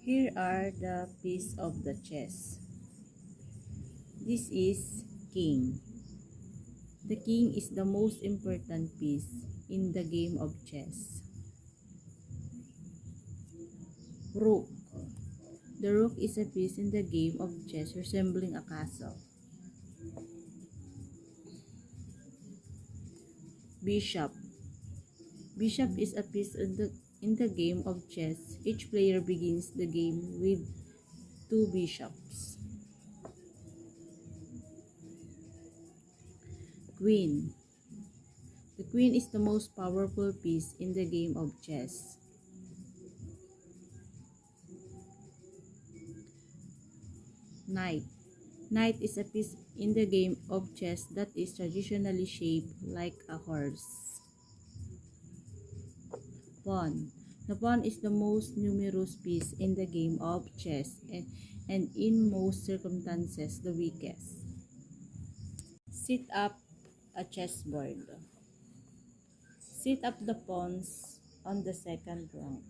Here are the pieces of the chess. This is king. The king is the most important piece in the game of chess. Rook. The rook is a piece in the game of chess resembling a castle. Bishop. Bishop is a piece in the game of chess. Each player begins the game with two bishops. Queen. The queen is the most powerful piece in the game of chess. Knight. Knight is a piece in the game of chess that is traditionally shaped like a horse. Pawn. The pawn is the most numerous piece in the game of chess and in most circumstances the weakest. Set up a chessboard. Set up the pawns on the second rank.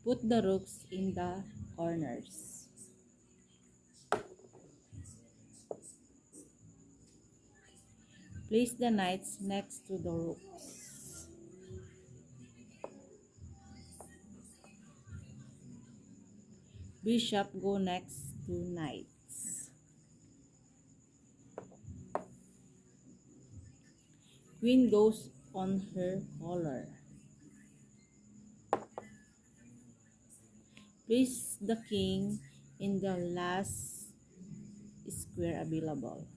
Put the rooks in the corners. Place the knights next to the rooks. Bishop go next to knights. Queen goes on her collar. Place the king in the last square available.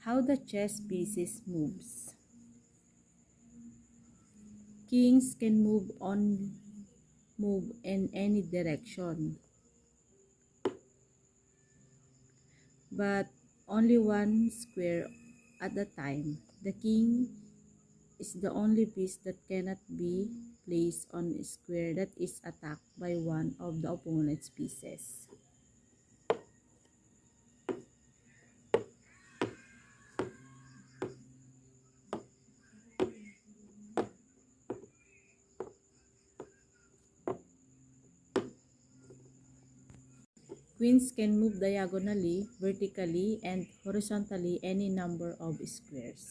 How the chess pieces moves. Kings can move in any direction, but only one square at a time. The king is the only piece that cannot be placed on a square that is attacked by one of the opponent's pieces. Queens can move diagonally, vertically, and horizontally any number of squares.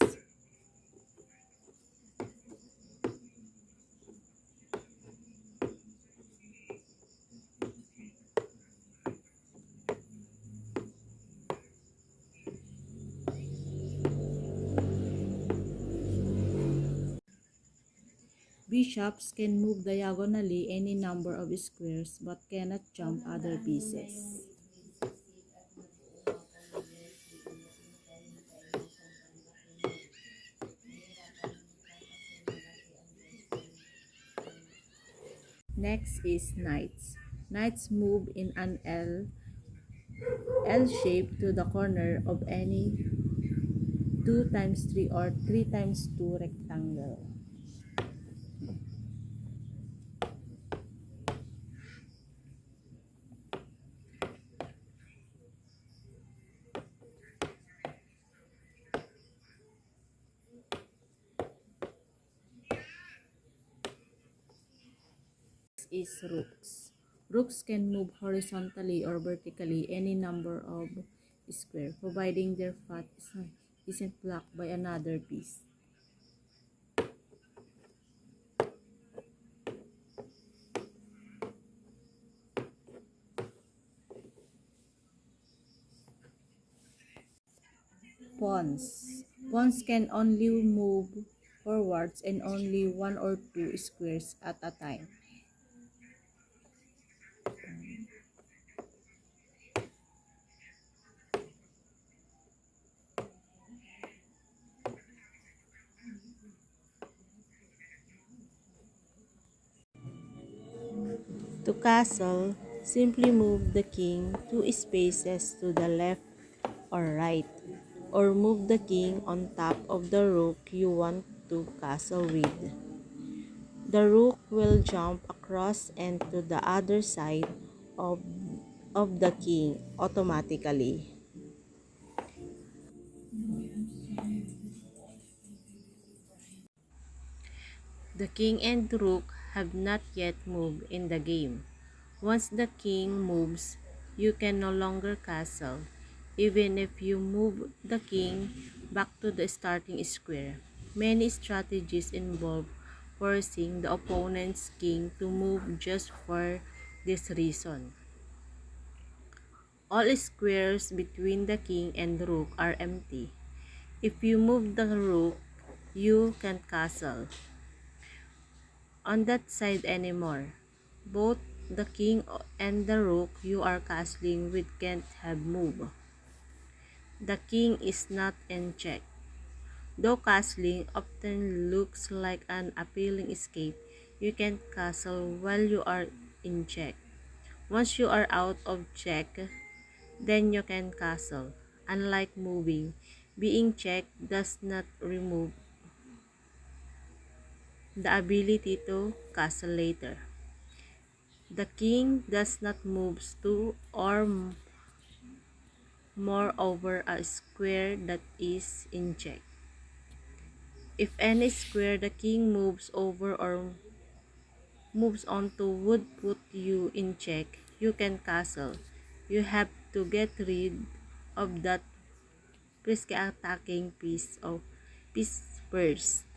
Bishops can move diagonally any number of squares but cannot jump other pieces. Next is knights. Knights move in an L shape to the corner of any 2x3 or 3x2 rectangle. Is rooks. Rooks can move horizontally or vertically any number of squares, providing their path isn't blocked by another piece. Pawns. Pawns can only move forwards and only one or two squares at a time. To castle, simply move the king 2 spaces to the left or right, or move the king on top of the rook you want to castle with. The rook will jump across and to the other side of, of the king automatically. The king and rook have not yet moved in the game. Once the king moves, you can no longer castle, even if you move the king back to the starting square. Many strategies involve forcing the opponent's king to move just for this reason. All squares between the king and rook are empty. If you move the rook, you can't castle on that side anymore. Both the king and the rook you are castling with can't have moved. The king is not in check. Though castling often looks like an appealing escape, you can't castle while you are in check. Once you are out of check, then you can castle. Unlike moving, being checked does not remove the ability to castle later. The king does not move to or more over a square that is in check. If any square the king moves over or moves onto would put you in check, you can castle. You have to get rid of that risky attacking piece first.